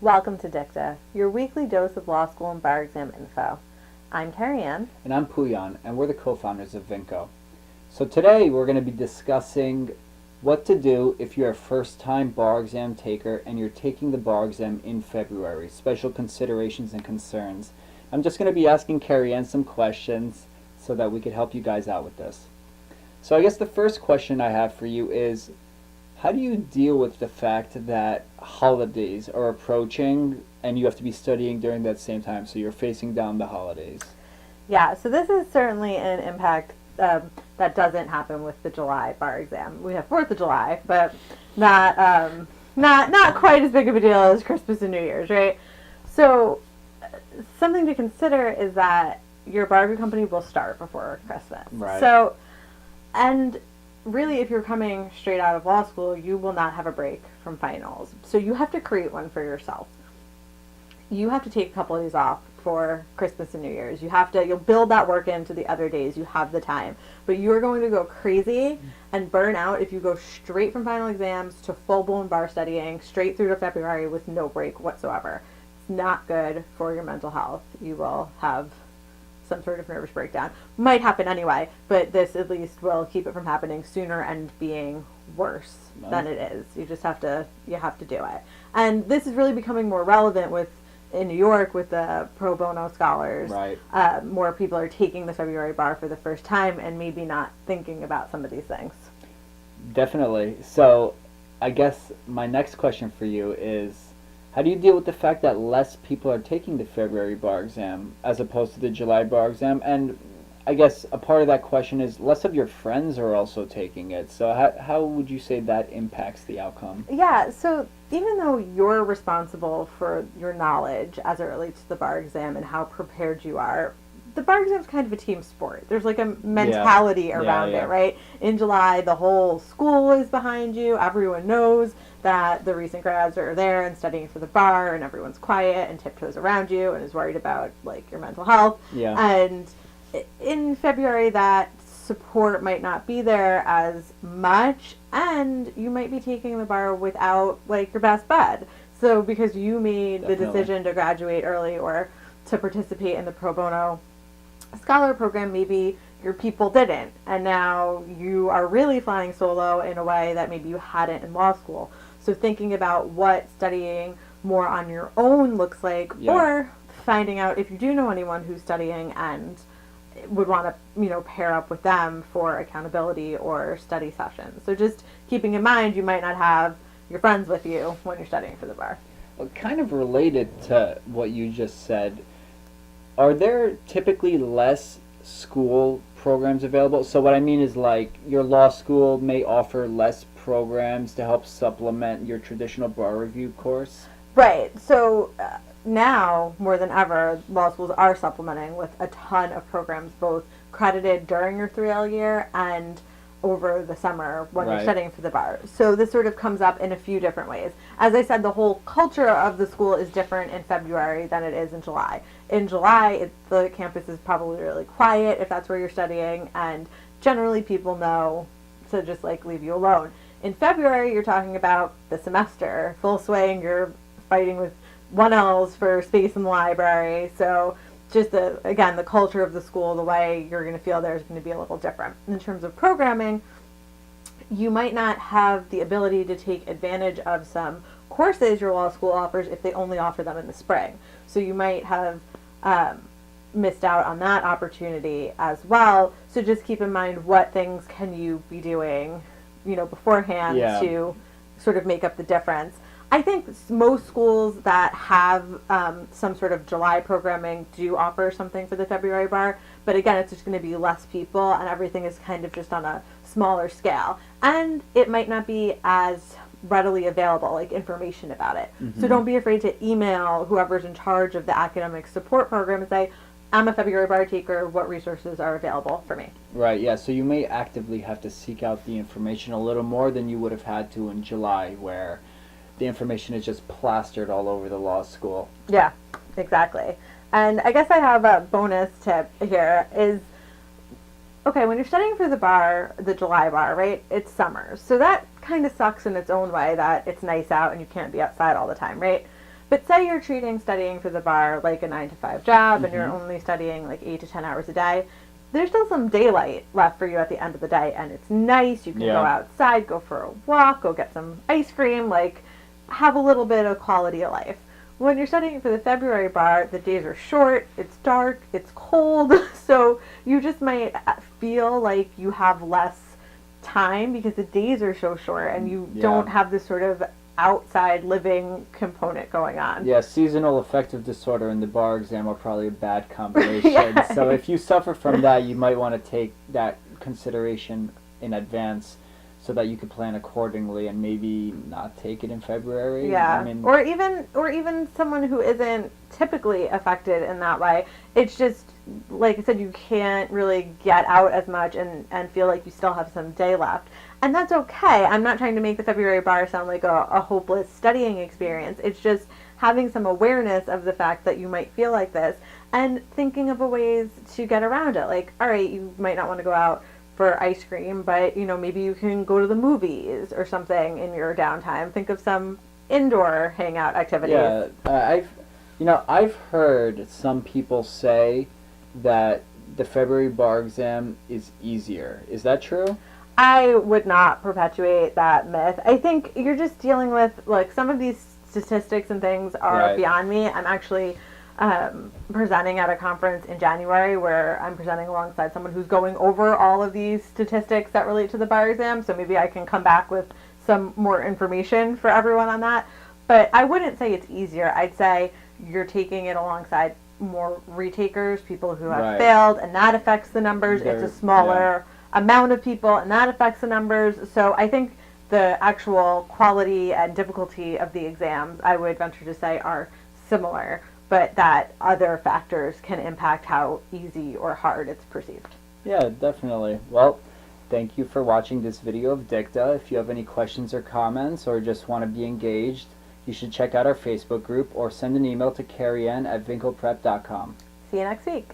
Welcome to Dicta, your weekly dose of law school and bar exam info. I'm Carrie Ann. And I'm Puyan, and we're the co-founders of Vinco. So today we're going to be discussing what to do if you're a first-time bar exam taker and you're taking the bar exam in February, special considerations and concerns. I'm just going to be asking Carrie Ann some questions so that we could help you guys out with this. So I guess the first question I have for you is, how do you deal with the fact that holidays are approaching and you have to be studying during that same time, so you're facing down the holidays? Yeah, so this is certainly an impact that doesn't happen with the July bar exam. We have 4th of July, but not quite as big of a deal as Christmas and New Year's, right? So something to consider is that your bar company will start before Christmas. Right. So, and really, if you're coming straight out of law school, you will not have a break from finals. So you have to create one for yourself. You have to take a couple of days off for Christmas and New Year's. You'll build that work into the other days. You have the time. But you're going to go crazy and burn out if you go straight from final exams to full-blown bar studying, straight through to February with no break whatsoever. It's not good for your mental health. You will have some sort of nervous breakdown. Might happen anyway, but this at least will keep it from happening sooner and being worse than it is. You have to do it. And this is really becoming more relevant in New York with the pro bono scholars. Right. More people are taking the February bar for the first time and maybe not thinking about some of these things. Definitely. So I guess my next question for you is, how do you deal with the fact that less people are taking the February bar exam as opposed to the July bar exam? And I guess a part of that question is less of your friends are also taking it. So how would you say that impacts the outcome? Yeah, so even though you're responsible for your knowledge as it relates to the bar exam and how prepared you are, the bar exam is kind of a team sport. There's like a mentality around it, right? In July, the whole school is behind you. Everyone knows that the recent grads are there and studying for the bar, and everyone's quiet and tiptoes around you and is worried about like your mental health. Yeah. And in February, that support might not be there as much, and you might be taking the bar without like your best bud. So because you made the decision to graduate early or to participate in the pro bono scholar program, maybe your people didn't, and now you are really flying solo in a way that maybe you hadn't in law school. So thinking about what studying more on your own looks like, or finding out if you do know anyone who's studying and would want to, pair up with them for accountability or study sessions. So just keeping in mind, you might not have your friends with you when you're studying for the bar. Well, kind of related to what you just said, are there typically less school programs available? So what I mean is, like, your law school may offer less programs to help supplement your traditional bar review course? Right. So now, more than ever, law schools are supplementing with a ton of programs, both credited during your 3L year and over the summer when you're studying for the bar. So this sort of comes up in a few different ways. As I said, the whole culture of the school is different in February than it is in July. In July, the campus is probably really quiet if that's where you're studying, and generally people know to just like leave you alone. In February, you're talking about the semester, full swing, you're fighting with 1Ls for space in the library. So just the culture of the school, the way you're going to feel there is going to be a little different. In terms of programming, you might not have the ability to take advantage of some courses your law school offers if they only offer them in the spring. So you might have missed out on that opportunity as well. So just keep in mind, what things can you be doing, beforehand to sort of make up the difference. I think most schools that have some sort of July programming do offer something for the February bar, but again, it's just going to be less people and everything is kind of just on a smaller scale. And it might not be as readily available, like information about it. Mm-hmm. So don't be afraid to email whoever's in charge of the academic support program and say, I'm a February bar taker, what resources are available for me? Right, yeah, so you may actively have to seek out the information a little more than you would have had to in July, where the information is just plastered all over the law school. Yeah, exactly. And I guess I have a bonus tip here is, okay, when you're studying for the bar, the July bar, right, it's summer. So that kind of sucks in its own way that it's nice out and you can't be outside all the time, right? But say you're treating studying for the bar like a 9 to 5 job, and you're only studying like 8 to 10 hours a day. There's still some daylight left for you at the end of the day, and it's nice. You can go outside, go for a walk, go get some ice cream, like have a little bit of quality of life. When you're studying for the February bar, the days are short, it's dark, it's cold, so you just might feel like you have less time because the days are so short and you don't have this sort of outside living component going on. Yeah, seasonal affective disorder and the bar exam are probably a bad combination. So if you suffer from that, you might want to take that consideration in advance so that you could plan accordingly and maybe not take it in February. Yeah, I mean, or even someone who isn't typically affected in that way. It's just, like I said, you can't really get out as much and feel like you still have some day left. And that's okay. I'm not trying to make the February bar sound like a hopeless studying experience. It's just having some awareness of the fact that you might feel like this and thinking of ways to get around it. Like, all right, you might not want to go out for ice cream, but maybe you can go to the movies or something in your downtime. Think of some indoor hangout activities. Yeah, I've heard some people say that the February bar exam is easier. Is that true? I would not perpetuate that myth. I think you're just dealing with, like, some of these statistics and things are beyond me. I'm actually presenting at a conference in January where I'm presenting alongside someone who's going over all of these statistics that relate to the bar exam, so maybe I can come back with some more information for everyone on that. But I wouldn't say it's easier. I'd say you're taking it alongside more retakers, people who have failed, and that affects the numbers. It's a smaller amount of people, and that affects the numbers. So I think the actual quality and difficulty of the exams, I would venture to say, are similar, but that other factors can impact how easy or hard it's perceived. Yeah, definitely. Well, thank you for watching this video of Dicta. If you have any questions or comments or just want to be engaged, you should check out our Facebook group or send an email to carrieann@vincoprep.com. See you next week.